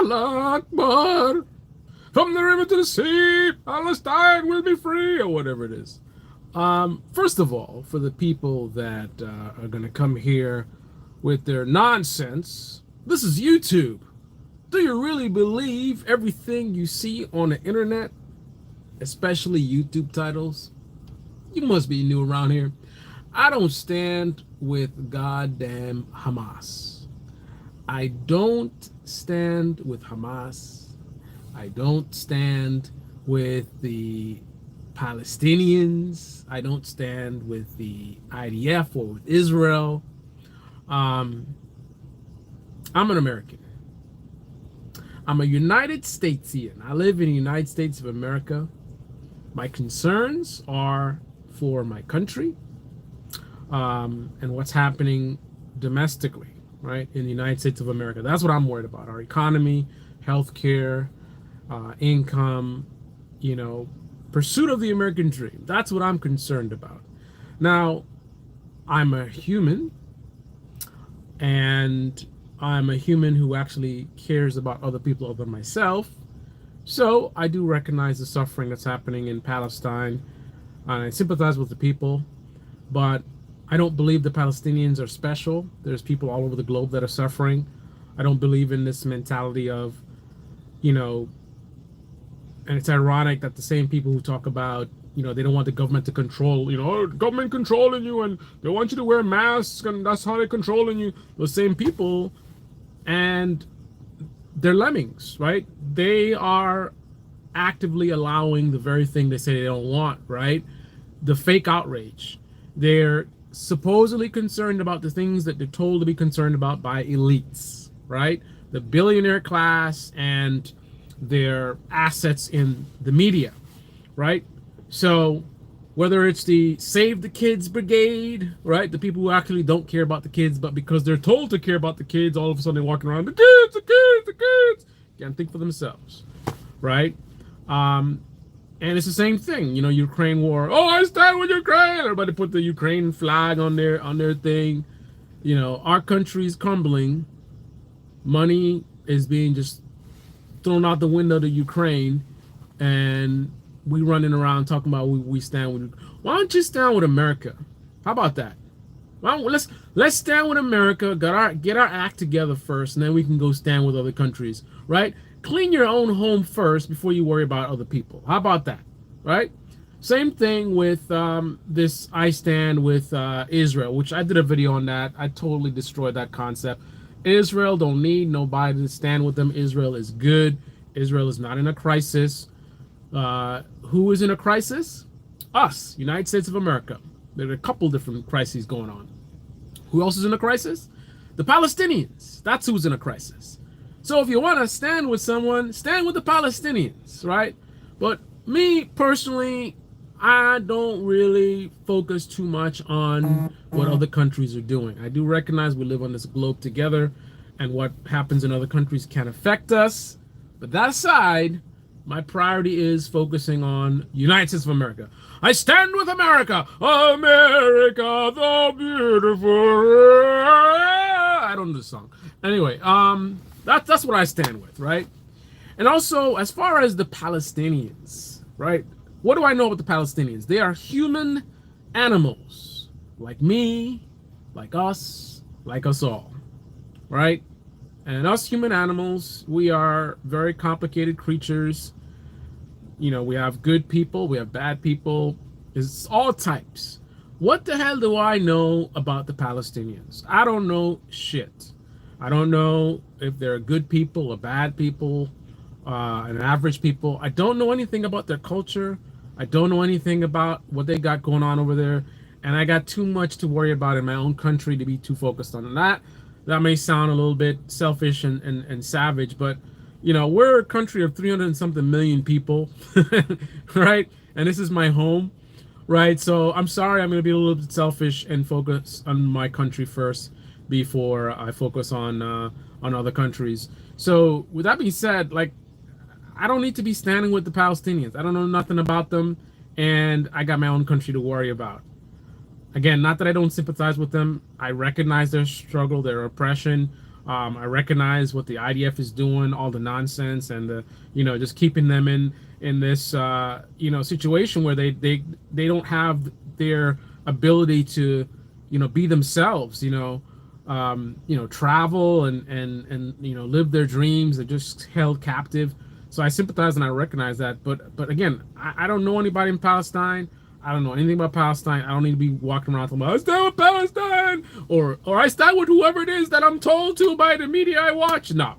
Allah Akbar. From the river to the sea, Palestine will be free, or whatever it is. First of all, for the people that are going to come here with their nonsense, this is YouTube. Do you really believe everything you see on the internet, especially YouTube titles? You must be new around here. I don't stand with goddamn Hamas. I don't stand with Hamas. I don't stand with the Palestinians. I don't stand with the IDF or with Israel. I'm an American. I'm a United Statesian. I live in the United States of America. My concerns are for my country and what's happening domestically, right, in the United States of America. That's what I'm worried about. Our economy, healthcare, income, pursuit of the American dream. That's what I'm concerned about. Now, I'm a human, and I'm a human who actually cares about other people other than myself. So I do recognize the suffering that's happening in Palestine, and I sympathize with the people, but I don't believe the Palestinians are special. There's people all over the globe that are suffering. I don't believe in this mentality of, and it's ironic that the same people who talk about, they don't want the government to control, government controlling you, and they want you to wear masks, and that's how they're controlling you. Those same people, and they're lemmings, right? They are actively allowing the very thing they say they don't want, right? The fake outrage. They're supposedly concerned about the things that they're told to be concerned about by elites, right? The billionaire class and their assets in the media, right? So whether it's the Save the Kids Brigade, right? The people who actually don't care about the kids, but because they're told to care about the kids, all of a sudden they're walking around, the kids, can't think for themselves, right? And it's the same thing, Ukraine war. Oh, I stand with Ukraine. Everybody put the Ukraine flag on their thing. Our country's crumbling. Money is being just thrown out the window to Ukraine, and we running around talking about we stand with. Why don't you stand with America? How about that? Let's stand with America. Get our act together first, and then we can go stand with other countries, right? Clean your own home first before you worry about other people. How about that, right? Same thing with this I stand with Israel, which I did a video on that. I totally destroyed that concept. Israel don't need nobody to stand with them. Israel is good. Israel is not in a crisis. Who is in a crisis? Us, United States of America. There are a couple different crises going on. Who else is in a crisis? The Palestinians. That's who's in a crisis. So if you want to stand with someone, stand with the Palestinians, right? But me personally, I don't really focus too much on what other countries are doing. I do recognize we live on this globe together, and what happens in other countries can affect us. But that aside, my priority is focusing on United States of America. I stand with America, America the beautiful. I don't know the song. Anyway, that's what I stand with, right? And also, as far as the Palestinians, right? What do I know about the Palestinians? They are human animals, like me, like us all, right? And us human animals, we are very complicated creatures. We have good people, we have bad people. It's all types. What the hell do I know about the Palestinians? I don't know shit. I don't know if they're good people or bad people, an average people. I don't know anything about their culture. I don't know anything about what they got going on over there. And I got too much to worry about in my own country to be too focused on that. That may sound a little bit selfish and savage, but we're a country of 300 and something million people, right? And this is my home, right? So I'm sorry, I'm going to be a little bit selfish and focus on my country first before I focus on other countries. So with that being said, I don't need to be standing with the Palestinians. I don't know nothing about them, and I got my own country to worry about. Again, not that I don't sympathize with them. I recognize their struggle, their oppression. I recognize what the IDF is doing, all the nonsense, and the just keeping them in this situation where they don't have their ability to be themselves, travel and live their dreams. They're just held captive. So I sympathize and I recognize that. But again, I don't know anybody in Palestine. I don't know anything about Palestine. I don't need to be walking around talking about I stand with Palestine or I stand with whoever it is that I'm told to by the media I watch. No.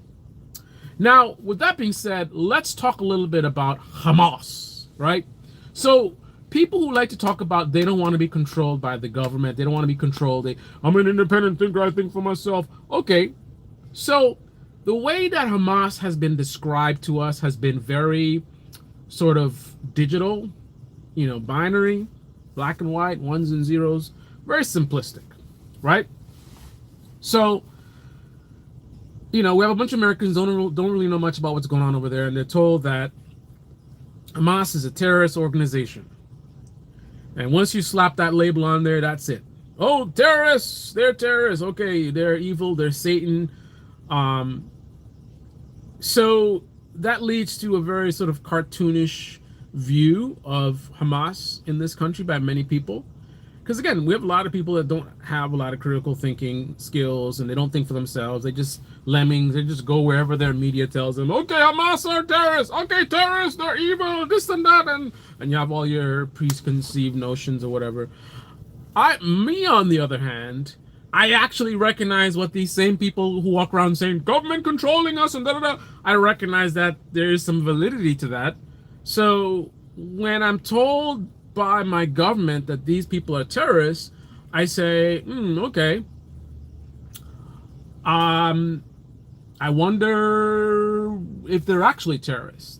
Now, with that being said, let's talk a little bit about Hamas, right? So people who like to talk about they don't want to be controlled by the government, they don't want to be controlled. I'm an independent thinker, I think for myself. Okay, so the way that Hamas has been described to us has been very sort of digital, binary, black and white, ones and zeros, very simplistic, right? So, we have a bunch of Americans don't really know much about what's going on over there, and they're told that Hamas is a terrorist organization. And once you slap that label on there, that's it. Oh, terrorists, they're terrorists. Okay, they're evil, they're Satan. So that leads to a very sort of cartoonish view of Hamas in this country by many people. Because again, we have a lot of people that don't have a lot of critical thinking skills and they don't think for themselves. They just lemmings. They just go wherever their media tells them, okay, Hamas are terrorists. Okay, terrorists, they're evil, this and that. And you have all your preconceived notions or whatever. Me, on the other hand, I actually recognize what these same people who walk around saying, government controlling us and da-da-da. I recognize that there is some validity to that. So when I'm told by my government that these people are terrorists, I say, okay. I wonder if they're actually terrorists.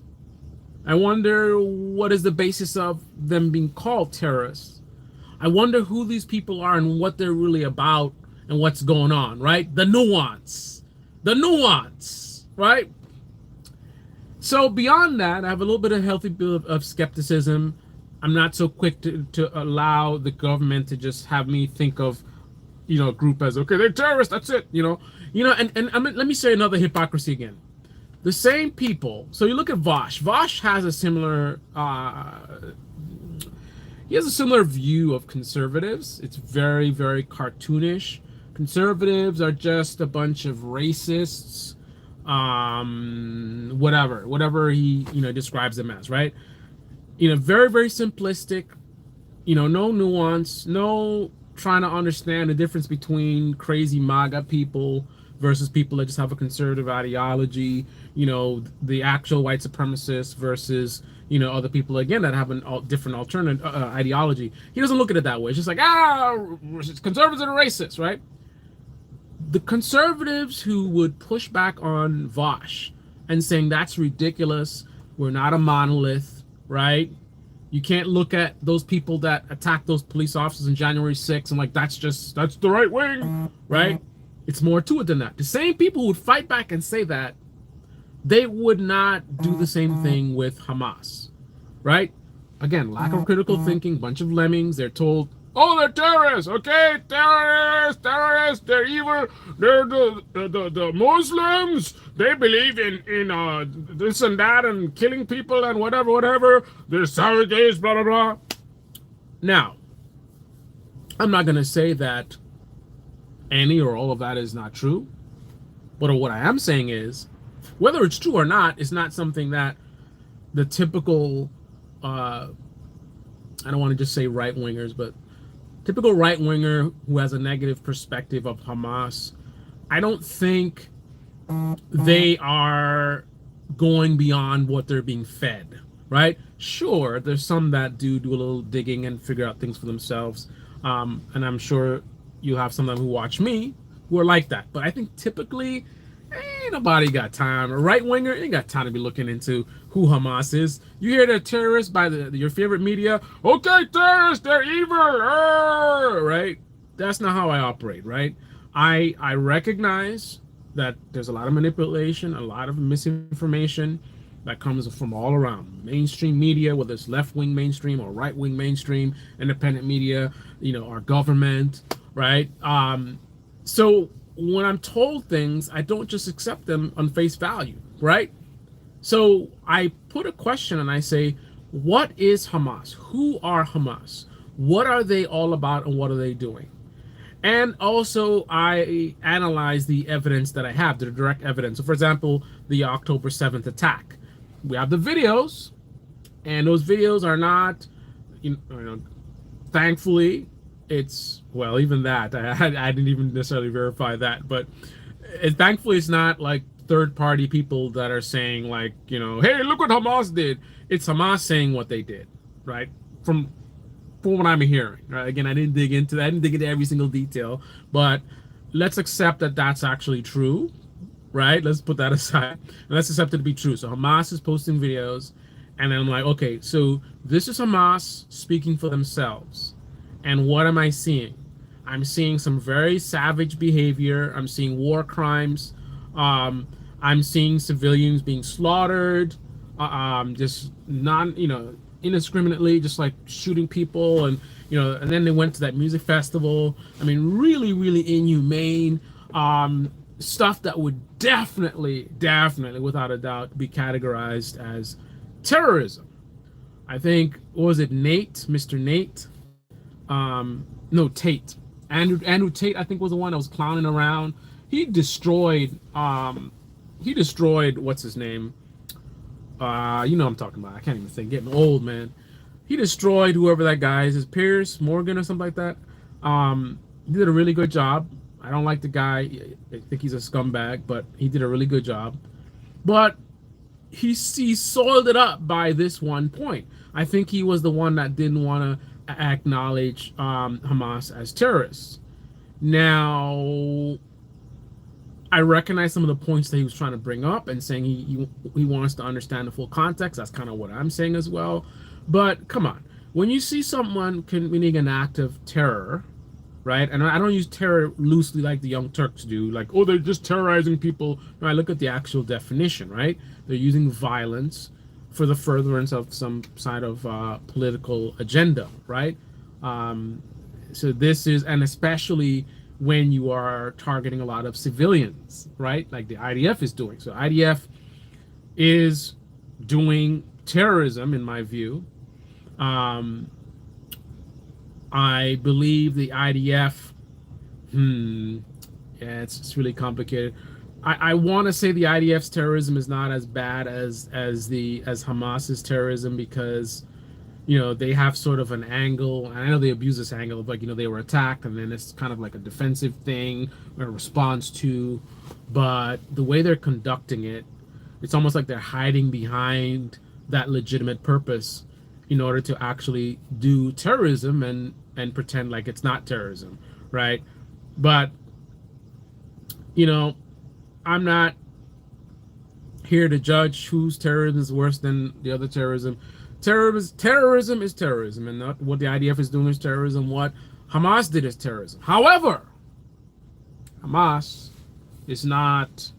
I wonder what is the basis of them being called terrorists. I wonder who these people are and what they're really about and what's going on, right? The nuance, right? So beyond that, I have a little bit of healthy bit of skepticism. I'm not so quick to allow the government to just have me think of, a group as, okay, they're terrorists, that's it, and let me say another hypocrisy again. The same people, so you look at Vosh. Vosh has a similar, he has a similar view of conservatives. It's very, very cartoonish. Conservatives are just a bunch of racists, whatever he, describes them as, right? Very, very simplistic, no nuance, no trying to understand the difference between crazy MAGA people versus people that just have a conservative ideology, the actual white supremacists versus, other people, again, that have a different alternative ideology. He doesn't look at it that way. It's just like, conservatives are racist, right? The conservatives who would push back on Vosh and saying that's ridiculous, we're not a monolith, right? You can't look at those people that attacked those police officers on January 6th and like, that's the right wing, right? It's more to it than that. The same people who would fight back and say that, they would not do the same thing with Hamas, right? Again, lack of critical thinking, bunch of lemmings. They're told, oh, they're terrorists, okay? Terrorists, they're evil. They're the Muslims. They believe in this and that and killing people and whatever. They're savages, blah, blah, blah. Now, I'm not going to say that any or all of that is not true. But what I am saying is, whether it's true or not, it's not something that the typical, I don't want to just say right-wingers, but typical right-winger who has a negative perspective of Hamas, I don't think they are going beyond what they're being fed, right? Sure, there's some that do a little digging and figure out things for themselves. And I'm sure you have some of them who watch me who are like that. But I think typically, ain't nobody got time. A right-winger ain't got time to be looking into who Hamas is. You hear they're terrorists by your favorite media. Okay, terrorists, they're evil, right? That's not how I operate, right? I recognize that there's a lot of manipulation, a lot of misinformation that comes from all around. Mainstream media, whether it's left-wing mainstream or right-wing mainstream, independent media, our government, right? So when I'm told things, I don't just accept them on face value, right? So I put a question and I say, what is Hamas? Who are Hamas? What are they all about and what are they doing? And also, I analyze the evidence that I have, the direct evidence. So, for example, the October 7th attack. We have the videos, and those videos are not, thankfully, it's, well, even that, I didn't even necessarily verify that, but thankfully it's not like third-party people that are saying, like, hey, look what Hamas did. It's Hamas saying what they did, right? From what I'm hearing, right? Again, I didn't dig into that. I didn't dig into every single detail, but let's accept that that's actually true, right? Let's put that aside and let's accept it to be true. So Hamas is posting videos, and then I'm like, okay, so this is Hamas speaking for themselves. And what am I seeing? I'm seeing some very savage behavior. I'm seeing war crimes. I'm seeing civilians being slaughtered, just indiscriminately, just like shooting people, and and then they went to that music festival. I mean, really, really inhumane stuff that would definitely, without a doubt, be categorized as terrorism. I think, what was it, Mr. Nate? No, Tate. Andrew Tate, I think, was the one that was clowning around. He destroyed what's his name? I'm talking about. I can't even think. Getting old, man. He destroyed whoever that guy is. Piers Morgan or something like that. He did a really good job. I don't like the guy. I think he's a scumbag, but he did a really good job. But he soiled it up by this one point. I think he was the one that didn't want to acknowledge Hamas as terrorists. Now, I recognize some of the points that he was trying to bring up and saying he wants to understand the full context. That's kind of what I'm saying as well. But come on, when you see someone committing an act of terror, right? And I don't use terror loosely like the Young Turks do, like, oh, they're just terrorizing people. No, I look at the actual definition, right? They're using violence for the furtherance of some side of political agenda, right? So this is, and especially when you are targeting a lot of civilians, right? Like the IDF is doing. So IDF is doing terrorism, in my view. I believe the IDF, it's really complicated. I want to say the IDF's terrorism is not as bad as Hamas's terrorism, because they have sort of an angle, and I know they abuse this angle of, like, they were attacked and then it's kind of like a defensive thing or a response to, but the way they're conducting it, it's almost like they're hiding behind that legitimate purpose in order to actually do terrorism and pretend like it's not terrorism, right? But I'm not here to judge whose terrorism is worse than the other terrorism. Terrorism is terrorism, and not what the IDF is doing is terrorism. What Hamas did is terrorism. However, Hamas is not.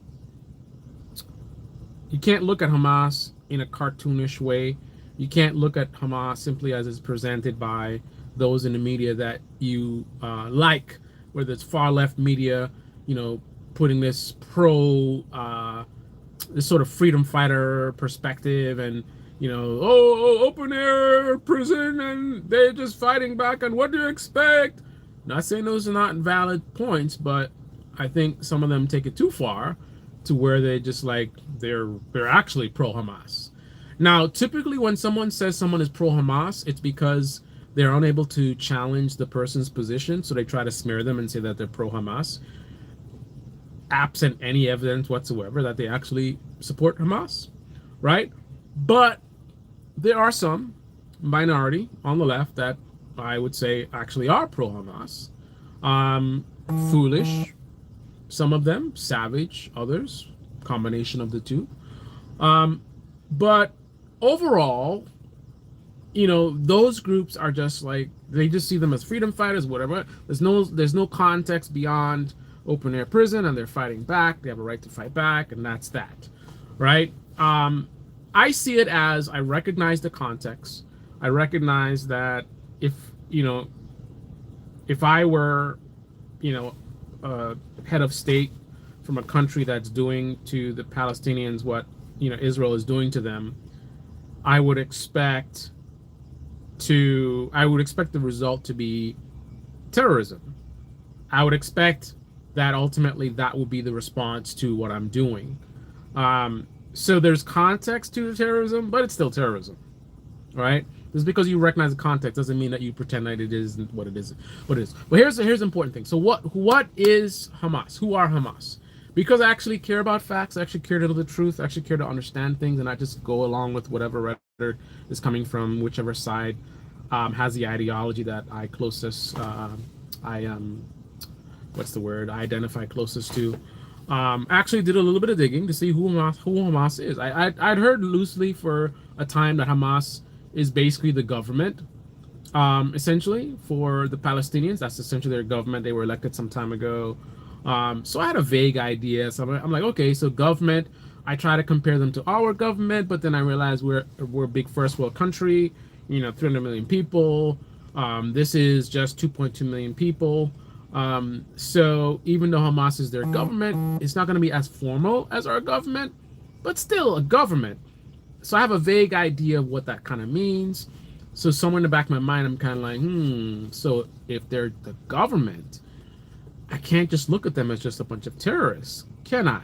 You can't look at Hamas in a cartoonish way. You can't look at Hamas simply as it's presented by those in the media that you like, whether it's far left media, putting this this sort of freedom fighter perspective, and open air prison, and they're just fighting back, and what do you expect? Not saying those are not valid points, but I think some of them take it too far to where they just like they're actually pro-Hamas. Now, typically when someone says someone is pro-Hamas, it's because they're unable to challenge the person's position, so they try to smear them and say that they're pro-Hamas, absent any evidence whatsoever that they actually support Hamas, right? But there are some minority on the left that I would say actually are pro-Hamas. Foolish, some of them, savage, others, combination of the two. But overall, those groups are just like, they just see them as freedom fighters, whatever. There's no context beyond open air prison, and they're fighting back. They have a right to fight back, and that's that, right? I see it as, I recognize the context. I recognize that if I were, a head of state from a country that's doing to the Palestinians what Israel is doing to them, I would expect the result to be terrorism. I would expect that ultimately that will be the response to what I'm doing. So there's context to the terrorism, but it's still terrorism, right? Just because you recognize the context doesn't mean that you pretend that it isn't what it is. What it is. But here's the important thing. So what is Hamas? Who are Hamas? Because I actually care about facts, I actually care to know the truth, I actually care to understand things, and I just go along with whatever rhetoric is coming from whichever side has the ideology that I closest, what's the word, I identify closest to. Actually did a little bit of digging to see who Hamas is. I'd heard loosely for a time that Hamas is basically the government, essentially, for the Palestinians. That's essentially their government. They were elected some time ago. So I had a vague idea. So I'm like, okay, so government, I try to compare them to our government, but then I realized we're a big first world country, 300 million people. This is just 2.2 million people. So even though Hamas is their government, it's not going to be as formal as our government, but still a government. So I have a vague idea of what that kind of means. So somewhere in the back of my mind, I'm kind of like, so if they're the government, I can't just look at them as just a bunch of terrorists, can I?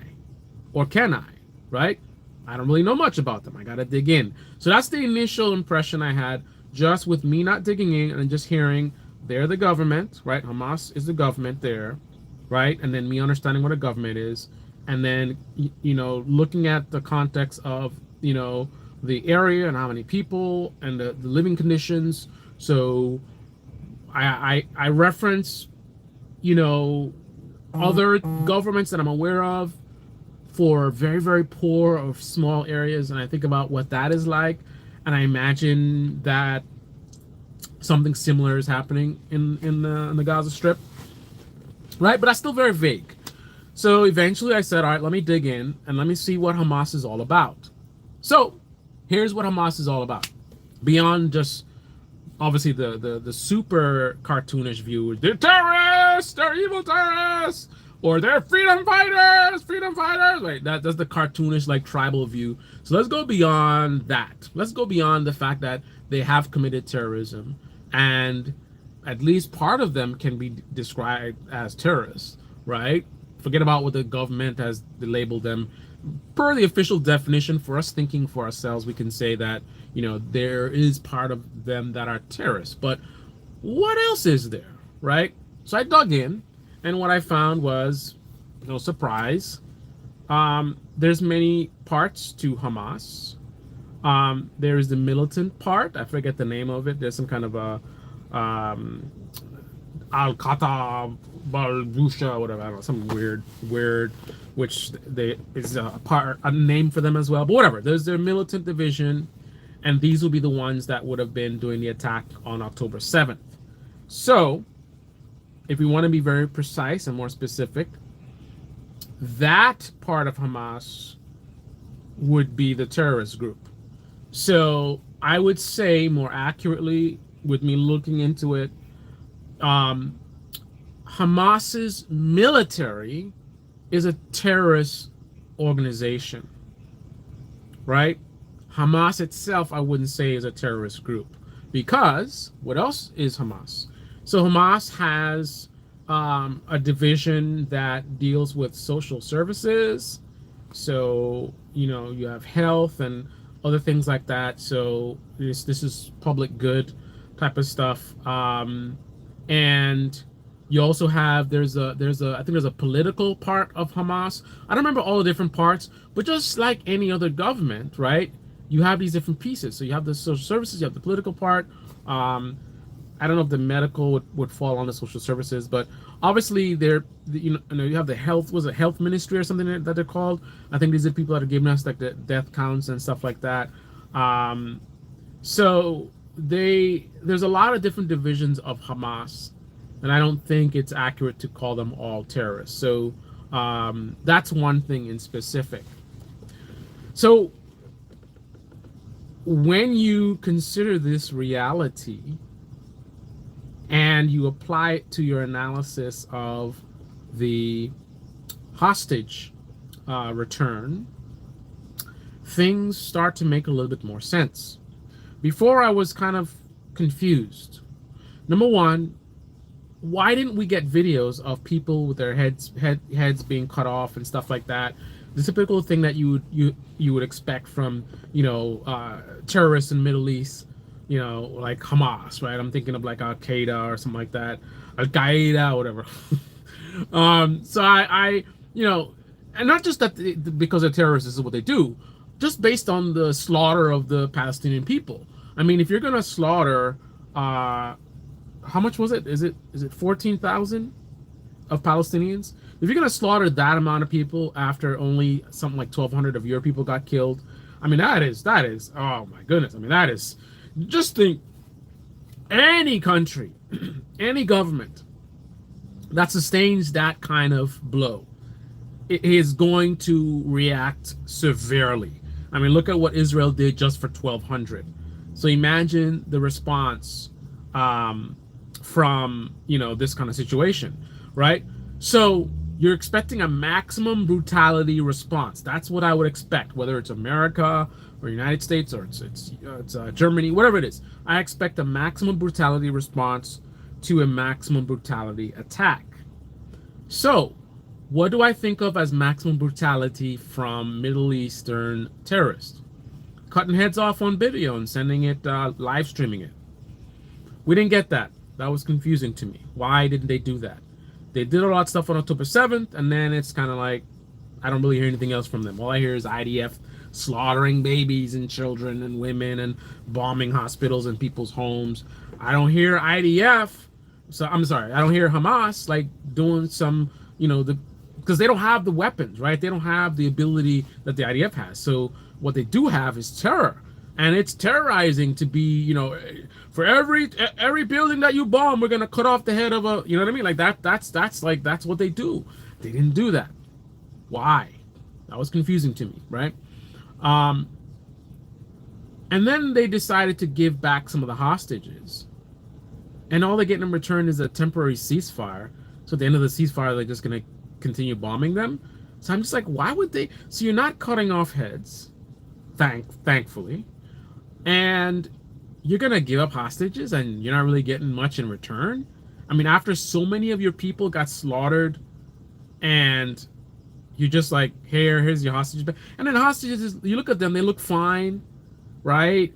Or can I? Right? I don't really know much about them. I got to dig in. So that's the initial impression I had just with me not digging in and just hearing they're the government, right? Hamas is the government there, right? And then me understanding what a government is. And then, looking at the context of, the area and how many people and the living conditions. So I reference other governments that I'm aware of for very, very poor or small areas, and I think about what that is like, and I imagine that something similar is happening in the Gaza Strip, right? But that's still very vague. So eventually I said, all right, let me dig in and let me see what Hamas is all about. So here's what Hamas is all about. Beyond just obviously the super cartoonish view, they're terrorists, they're evil terrorists, or they're freedom fighters. Right, that's the cartoonish, like, tribal view. So let's go beyond that. Let's go beyond the fact that they have committed terrorism, and at least part of them can be described as terrorists, right? Forget about what the government has labeled them. Per the official definition, for us thinking for ourselves, we can say that, there is part of them that are terrorists. But what else is there, right? So I dug in, and what I found was, no surprise, there's many parts to Hamas. There is the militant part. I forget the name of it. There's some kind of a Al-Qatar, Bal-Busha, whatever, I don't know, some weird, which is a name for them as well. But whatever, there's their militant division, and these will be the ones that would have been doing the attack on October 7th. So, if we want to be very precise and more specific, that part of Hamas would be the terrorist group. So I would say more accurately, with me looking into it, Hamas's military is a terrorist organization, right? Hamas itself, I wouldn't say, is a terrorist group, because what else is Hamas? So Hamas has a division that deals with social services. So, you have health and other things like that. So this is public good type of stuff. And you also have, I think there's a political part of Hamas. I don't remember all the different parts, but just like any other government, right? You have these different pieces. So you have the social services, you have the political part. I don't know if the medical would fall on the social services, but obviously you have the health, was it health ministry or something that they're called? I think these are people that are giving us like the death counts and stuff like that. So there's a lot of different divisions of Hamas, and I don't think it's accurate to call them all terrorists. So that's one thing in specific. So when you consider this reality and you apply it to your analysis of the hostage return, things start to make a little bit more sense. Before, I was kind of confused. Number one, why didn't we get videos of people with their heads being cut off and stuff like that? The typical thing that you would expect from terrorists in the Middle East, like Hamas, right? I'm thinking of like Al Qaeda or something like that, Al Qaeda, whatever. So I and not just that because they're terrorists, this is what they do, just based on the slaughter of the Palestinian people. I mean, if you're gonna slaughter, how much was it? Is it 14,000 of Palestinians? If you're gonna slaughter that amount of people after only something like 1,200 of your people got killed, I mean that is oh my goodness. I mean that is, just think, any country, any government that sustains that kind of blow, it is going to react severely. I mean, look at what Israel did just for 1,200. So imagine the response from this kind of situation, right? So you're expecting a maximum brutality response. That's what I would expect, whether it's America or United States or it's Germany, whatever it is. I expect a maximum brutality response to a maximum brutality attack. So what do I think of as maximum brutality from Middle Eastern terrorists? Cutting heads off on video and sending it, live streaming it. We didn't get that. That was confusing to me. Why didn't they do that? They did a lot of stuff on October 7th, and then it's kind of like, I don't really hear anything else from them. All I hear is IDF slaughtering babies and children and women and bombing hospitals and people's homes. I don't hear IDF, so I'm sorry, I don't hear Hamas like doing some, because they don't have the weapons, right? They don't have the ability that the IDF has. So what they do have is terror. And it's terrorizing to be, for every building that you bomb, we're gonna cut off the head of a, you know what I mean? Like that's what they do. They didn't do that. Why? That was confusing to me, right? And then they decided to give back some of the hostages, and all they get in return is a temporary ceasefire. So at the end of the ceasefire, they're just gonna continue bombing them. So I'm just like, why would they? So you're not cutting off heads, thankfully. And you're gonna give up hostages and you're not really getting much in return. I mean, after so many of your people got slaughtered, and you're just like, here's your hostages back. And then hostages, you look at them, they look fine, right?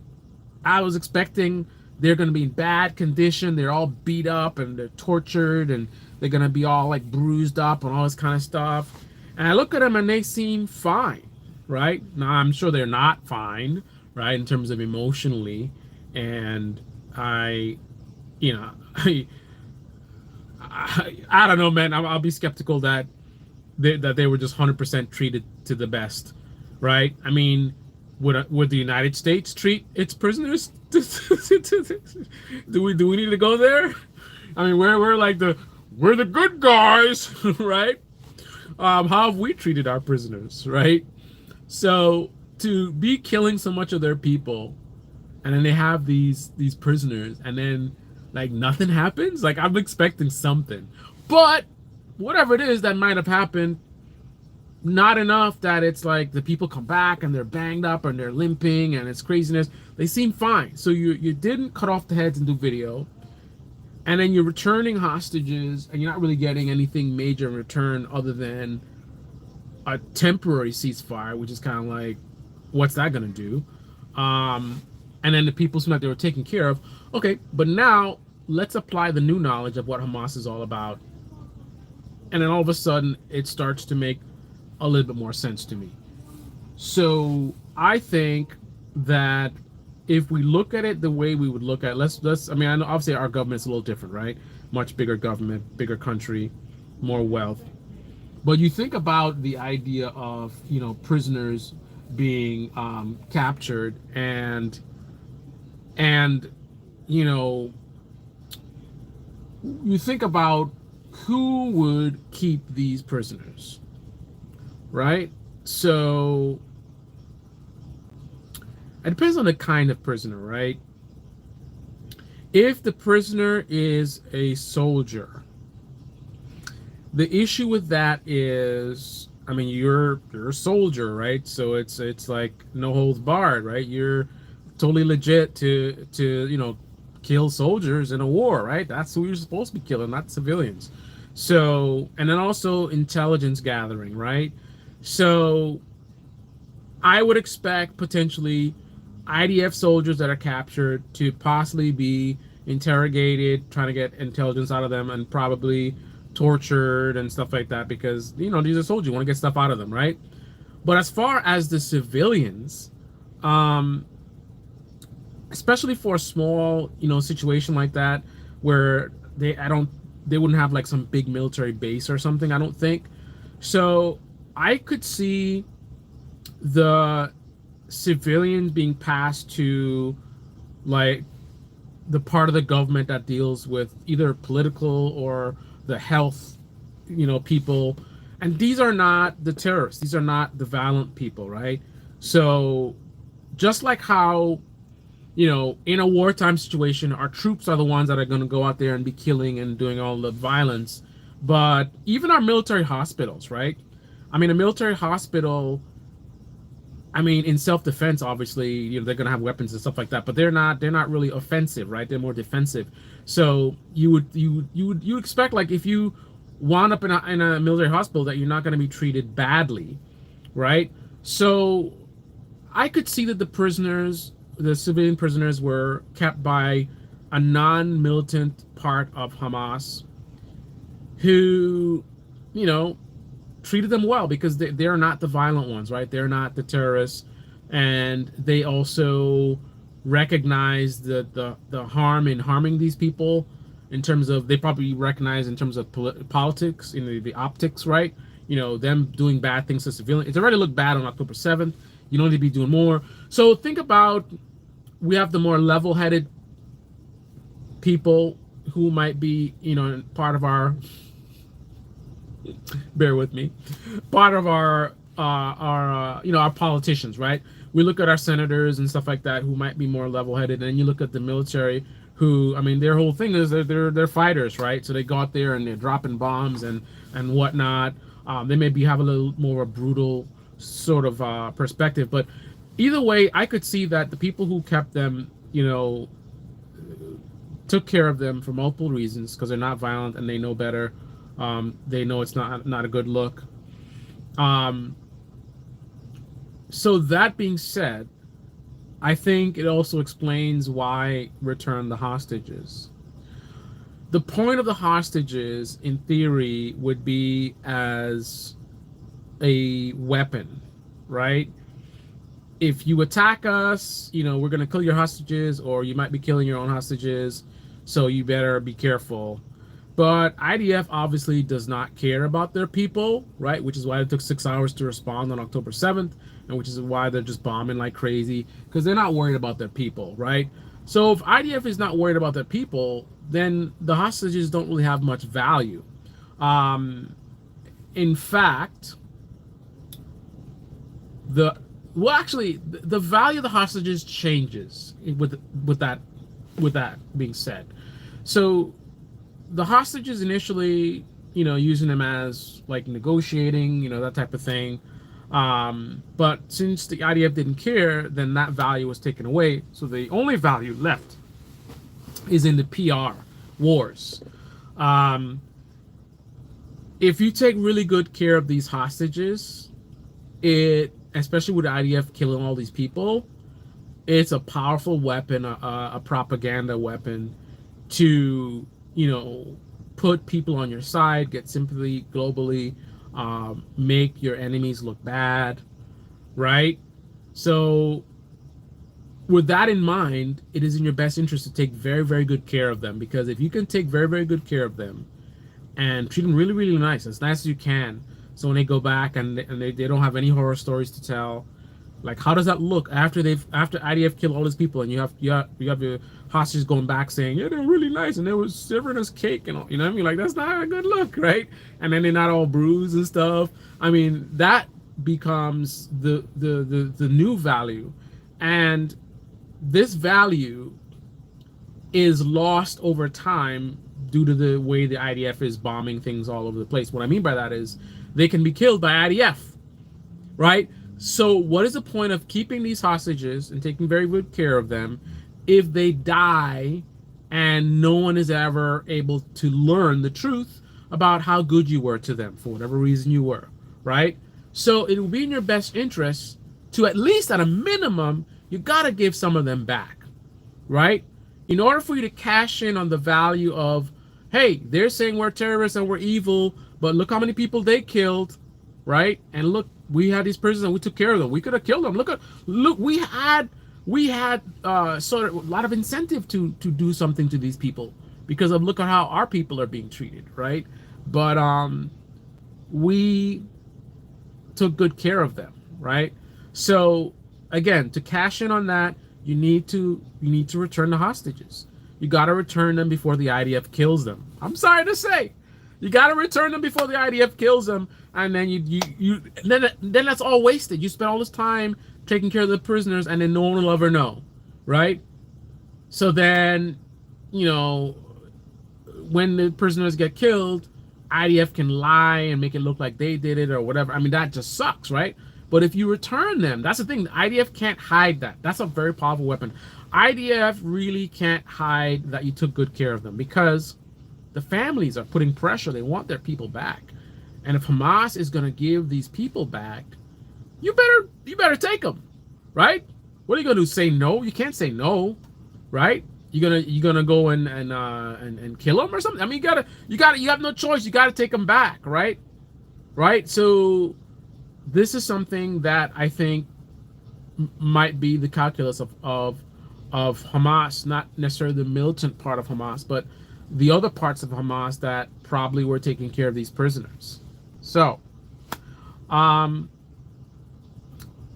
I was expecting they're gonna be in bad condition. They're all beat up and they're tortured and they're gonna be all like bruised up and all this kind of stuff. And I look at them and they seem fine, right? Now I'm sure they're not fine, right, in terms of emotionally. And I don't know, man. I'll be skeptical that they were just 100% treated to the best, right? I mean, would the United States treat its prisoners? Do we need to go there? I mean, we're the good guys, right? How have we treated our prisoners, right? So to be killing so much of their people, and then they have these prisoners, and then like nothing happens. Like I'm expecting something, but whatever it is that might have happened, not enough that it's like the people come back and they're banged up and they're limping and it's craziness. They seem fine. So you didn't cut off the heads and do video, and then you're returning hostages and you're not really getting anything major in return other than a temporary ceasefire, which is kind of like, what's that gonna do? And then the people seem like they were taken care of. Okay, but now let's apply the new knowledge of what Hamas is all about. And then all of a sudden, it starts to make a little bit more sense to me. So I think that if we look at it the way we would look at, I mean, I know obviously our government's a little different, right? Much bigger government, bigger country, more wealth. But you think about the idea of, prisoners being captured and you think about who would keep these prisoners, right? So it depends on the kind of prisoner, right? If the prisoner is a soldier, The issue with that is, I mean, you're a soldier, right? So it's like no holds barred, right? You're totally legit to kill soldiers in a war, right? That's who you're supposed to be killing, not civilians. So, and then also intelligence gathering, right? So I would expect potentially IDF soldiers that are captured to possibly be interrogated, trying to get intelligence out of them, and probably tortured and stuff like that, because these are soldiers, you want to get stuff out of them, right? But as far as the civilians, um, especially for a small situation like that, where they wouldn't have like some big military base or something, I don't think. So I could see the civilians being passed to like the part of the government that deals with either political or the health people, and these are not the terrorists, these are not the violent people, right? So just like how in a wartime situation our troops are the ones that are going to go out there and be killing and doing all the violence, but even our military hospitals, right? I mean, a military hospital, I mean, in self-defense, obviously, they're gonna have weapons and stuff like that, but they're not really offensive, right? They're more defensive. So you would expect, like, if you wound up in a military hospital, that you're not gonna be treated badly, right? So I could see that the civilian prisoners, were kept by a non-militant part of Hamas, who, treated them well, because they're not the violent ones, right? They're not the terrorists, and they also recognize the harm in harming these people, in terms of, they probably recognize in terms of politics, the optics, right? Them doing bad things to civilians. It's already looked bad on October 7th. You don't need to be doing more. So think about, we have the more level-headed people who might be, part of our, bear with me, part of our politicians, right? We look at our senators and stuff like that, who might be more level-headed, and you look at the military, who, I mean, their whole thing is they're fighters, right? So they go out there and they're dropping bombs and whatnot. They maybe have a little more of a brutal sort of perspective, but either way, I could see that the people who kept them, took care of them for multiple reasons, because they're not violent and they know better. They know it's not a good look. So that being said, I think it also explains why return the hostages. The point of the hostages, in theory, would be as a weapon, right? If you attack us, we're going to kill your hostages, or you might be killing your own hostages, so you better be careful. But IDF obviously does not care about their people, right? Which is why it took 6 hours to respond on October 7th, and which is why they're just bombing like crazy, because they're not worried about their people, right? So if IDF is not worried about their people, then the hostages don't really have much value. In fact, the value of the hostages changes with that being said. So the hostages initially, using them as like negotiating, that type of thing. But since the IDF didn't care, then that value was taken away. So the only value left is in the PR wars. If you take really good care of these hostages, especially with the IDF killing all these people, it's a powerful weapon, a propaganda weapon to, put people on your side, get sympathy globally, make your enemies look bad, right? So with that in mind, it is in your best interest to take very, very good care of them, because if you can take very, very good care of them and treat them really, really nice as you can, so when they go back and they don't have any horror stories to tell, like, how does that look after IDF killed all these people, and you have your hostages going back saying, yeah, they're really nice and they were serving us cake and all, you know what I mean? Like, that's not a good look, right? And then they're not all bruised and stuff. I mean, that becomes the new value, and this value is lost over time due to the way the IDF is bombing things all over the place. What I mean by that is they can be killed by IDF, right? So what is the point of keeping these hostages and taking very good care of them if they die and no one is ever able to learn the truth about how good you were to them for whatever reason you were, right? So it will be in your best interest to, at least at a minimum, you got to give some of them back, right? In order for you to cash in on the value of, hey, they're saying we're terrorists and we're evil, but look how many people they killed, right? And look, we had these prisoners and we took care of them. We could have killed them. Look, we had sort of a lot of incentive to do something to these people because of look at how our people are being treated, right? But we took good care of them, right? So again, to cash in on that, you need to return the hostages. You got to return them before the IDF kills them. I'm sorry to say, you got to return them before the IDF kills them, and then then that's all wasted. You spent all this time taking care of the prisoners, and then no one will ever know, right? So then, you know, when the prisoners get killed, IDF can lie and make it look like they did it or whatever. I mean, that just sucks, right? But if you return them, that's the thing. The IDF can't hide that. That's a very powerful weapon. IDF really can't hide that you took good care of them because the families are putting pressure. They want their people back. And if Hamas is going to give these people back, you better take them, right? What are you going to do? Say no? You can't say no, right? You gonna go and kill them or something? I mean, you have no choice. You got to take them back, right? Right? So this is something that I think might be the calculus of Hamas, not necessarily the militant part of Hamas, but the other parts of Hamas that probably were taking care of these prisoners. So,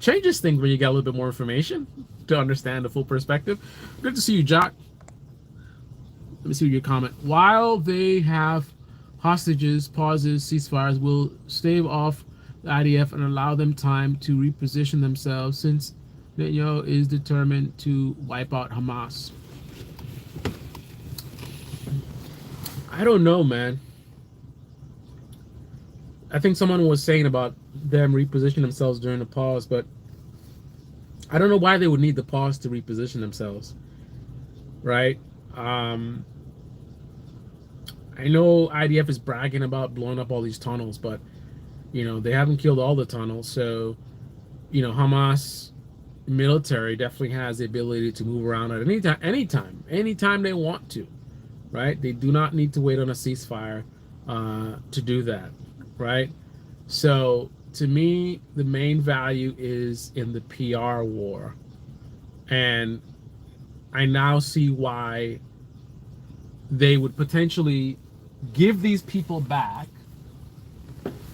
changes things when you get a little bit more information to understand the full perspective. Good to see you, Jock. Let me see your comment. While they have hostages, pauses, ceasefires will stave off the IDF and allow them time to reposition themselves since Netanyahu is determined to wipe out Hamas. I don't know, man. I think someone was saying about them reposition themselves during the pause, but I don't know why they would need the pause to reposition themselves, right? I know IDF is bragging about blowing up all these tunnels, but you know they haven't killed all the tunnels, so you know Hamas military definitely has the ability to move around at anytime they want to, right? They do not need to wait on a ceasefire to do that, right? So to me, the main value is in the PR war, and I now see why they would potentially give these people back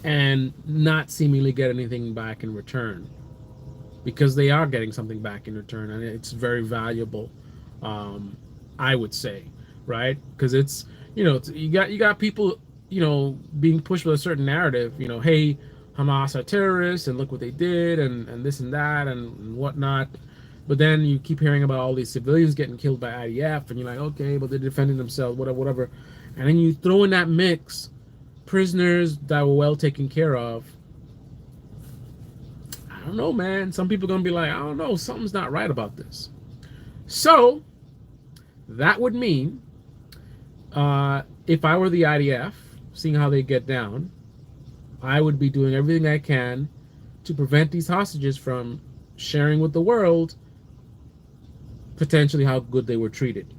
and not seemingly get anything back in return, because they are getting something back in return, and it's very valuable, I would say, right? Because it's, you know, you got people, you know, being pushed with a certain narrative, you know, hey, Hamas are terrorists and look what they did and this and that and whatnot. But then you keep hearing about all these civilians getting killed by IDF, and you're like, okay, but they're defending themselves, whatever. And then you throw in that mix prisoners that were well taken care of. I don't know, man. Some people are going to be like, I don't know, something's not right about this. So that would mean if I were the IDF, seeing how they get down, I would be doing everything I can to prevent these hostages from sharing with the world potentially how good they were treated.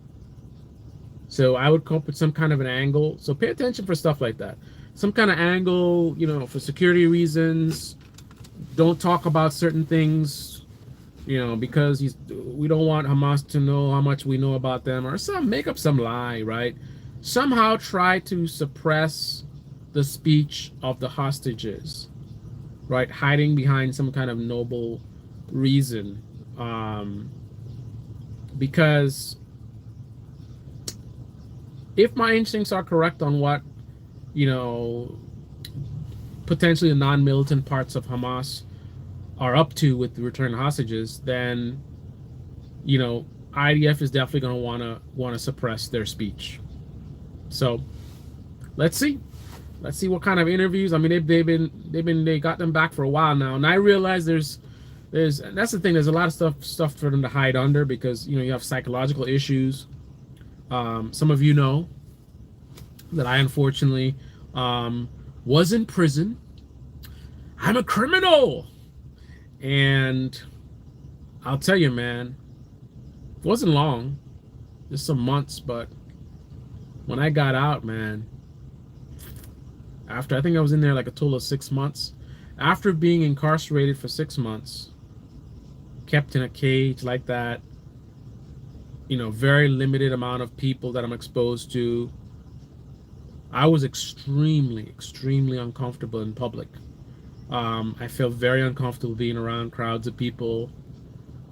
So I would come up with some kind of an angle. So pay attention for stuff like that. Some kind of angle, you know, for security reasons. Don't talk about certain things, you know, because we don't want Hamas to know how much we know about them, or make up some lie, right? Somehow try to suppress the speech of the hostages, right? Hiding behind some kind of noble reason, because if my instincts are correct on what, you know, potentially the non-militant parts of Hamas are up to with the return of hostages, then, you know, IDF is definitely going to want to suppress their speech, So let's see. Let's see what kind of interviews. I mean, they got them back for a while now, and I realize and that's the thing. There's a lot of stuff for them to hide under because you have psychological issues. Some of you know that I unfortunately was in prison. I'm a criminal, and I'll tell you, man, it wasn't long, just some months, but when I got out, man, after I think I was in there like a total of 6 months, after being incarcerated for 6 months, kept in a cage like that, very limited amount of people that I'm exposed to, I was extremely, extremely uncomfortable in public. I felt very uncomfortable being around crowds of people.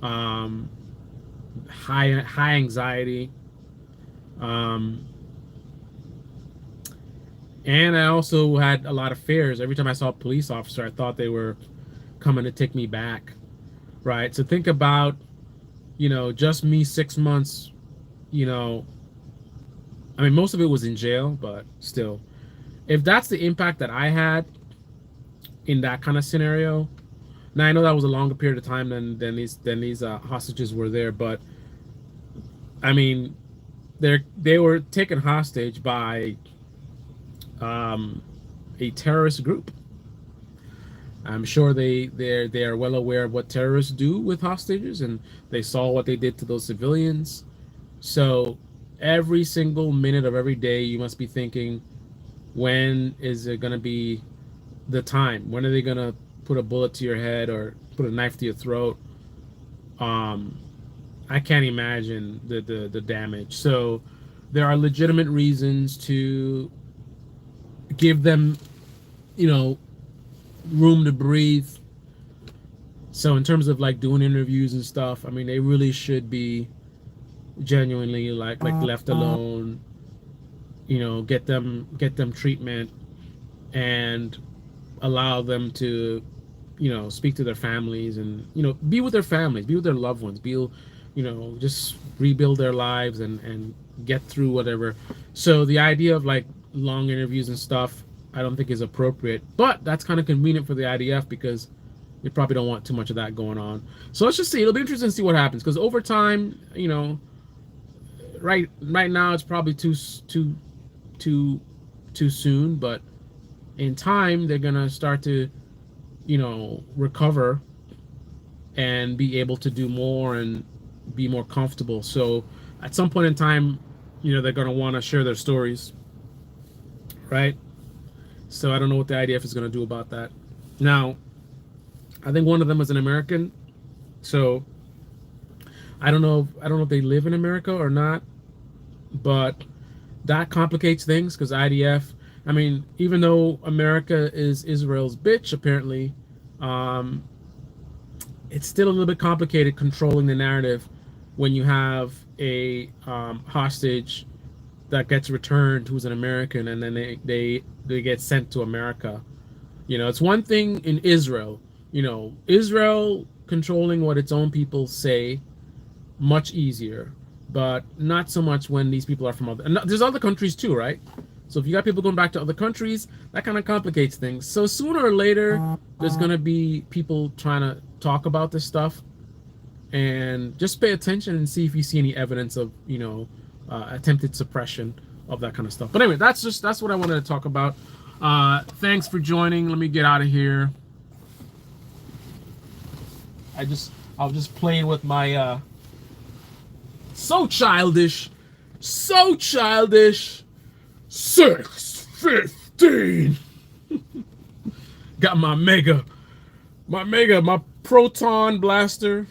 High anxiety. And I also had a lot of fears. Every time I saw a police officer, I thought they were coming to take me back. Right? So think about, just me 6 months, I mean, most of it was in jail, but still, if that's the impact that I had in that kind of scenario, now I know that was a longer period of time than these hostages were there, but I mean, they were taken hostage by a terrorist group. I'm sure they are well aware of what terrorists do with hostages, and they saw what they did to those civilians. So every single minute of every day, you must be thinking, when is it going to be the time? When are they going to put a bullet to your head or put a knife to your throat? I can't imagine the damage. So there are legitimate reasons to give them, room to breathe. So in terms of like doing interviews and stuff, I mean, they really should be genuinely like left alone, get them treatment and allow them to speak to their families and be with their families, be with their loved ones, just rebuild their lives and get through whatever. So the idea of like long interviews and stuff, I don't think is appropriate, but that's kind of convenient for the IDF because they probably don't want too much of that going on. So let's just see. It'll be interesting to see what happens because over time, right now it's probably too soon, but in time they're gonna start to recover and be able to do more and be more comfortable. So at some point in time, they're gonna want to share their stories, right? So I don't know what the IDF is gonna do about that. Now, I think one of them is an American, so I don't know if they live in America or not, but that complicates things because IDF, I mean, even though America is Israel's bitch, apparently, it's still a little bit complicated controlling the narrative when you have a hostage that gets returned who's an American and then they get sent to America. It's one thing in Israel, Israel controlling what its own people say, much easier, but not so much when these people are from other, and there's other countries too, right? So if you got people going back to other countries, that kind of complicates things. So sooner or later, there's going to be people trying to talk about this stuff, and just pay attention and see if you see any evidence of, attempted suppression of that kind of stuff. But anyway, that's what I wanted to talk about. Thanks for joining. Let me get out of here. I'll just play with my, so childish, 615. Got my proton blaster.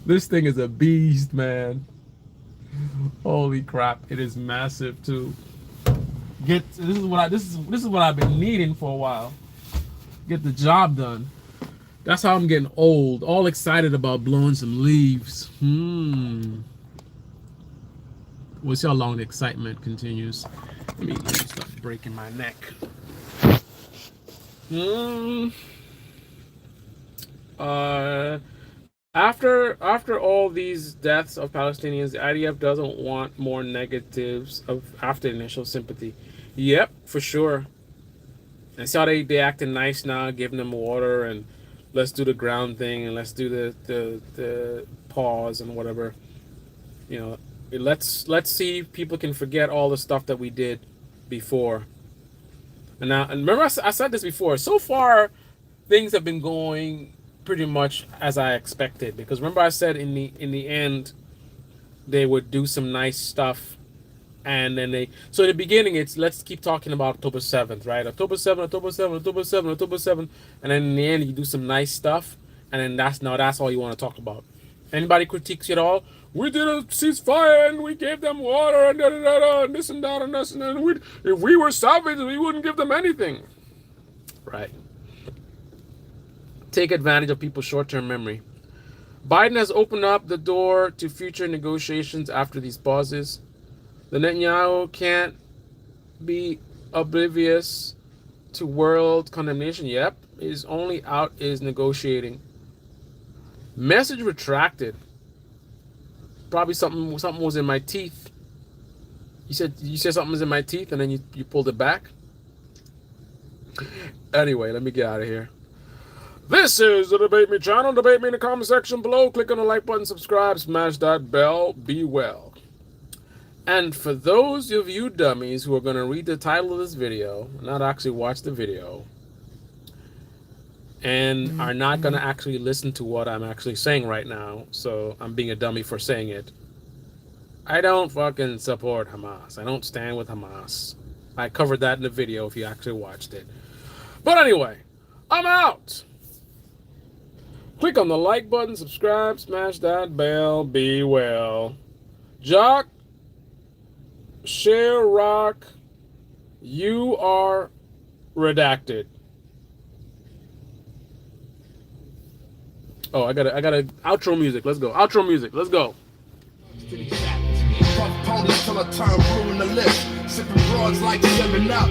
This thing is a beast, man. Holy crap, it is massive too. This is what I've been needing for a while. Get the job done. That's how I'm getting old, all excited about blowing some leaves. We'll see how long the excitement continues. Let me stop breaking my neck. After all these deaths of Palestinians, the IDF doesn't want more negatives of after initial sympathy. Yep, for sure. And see how they acting nice now, giving them water and let's do the ground thing and let's do the pause and whatever. You know, let's see if people can forget all the stuff that we did before. And now, and remember I said this before. So far, things have been going pretty much as I expected. Because remember I said in the end, they would do some nice stuff, and then so in the beginning it's let's keep talking about October 7th, right? October 7th, October 7th, October 7th, October 7th, and then in the end you do some nice stuff, and then that's all you want to talk about. Anybody critiques you at all? We did a ceasefire and we gave them water and and this and that and this and that. If we were savage, we wouldn't give them anything. Right. Take advantage of people's short-term memory. Biden has opened up the door to future negotiations after these pauses. The Netanyahu can't be oblivious to world condemnation. Yep, his only out is negotiating. Message retracted. Probably something was in my teeth. You said something was in my teeth and then you pulled it back. Anyway, let me get out of here. This is the Debate Me channel. Debate me in the comment section below. Click on the like button, subscribe, smash that bell. Be well. And for those of you dummies who are going to read the title of this video, not actually watch the video, and are not going to actually listen to what I'm actually saying right now, so I'm being a dummy for saying it, I don't fucking support Hamas. I don't stand with Hamas. I covered that in the video if you actually watched it. But anyway, I'm out. Click on the like button, subscribe, smash that bell, be well. Jock, share, rock, you are redacted. Oh, I got a outro music. Let's go. Outro music. Let's go. Opponents till I turn blue in the list. Sipping broads like 7 up.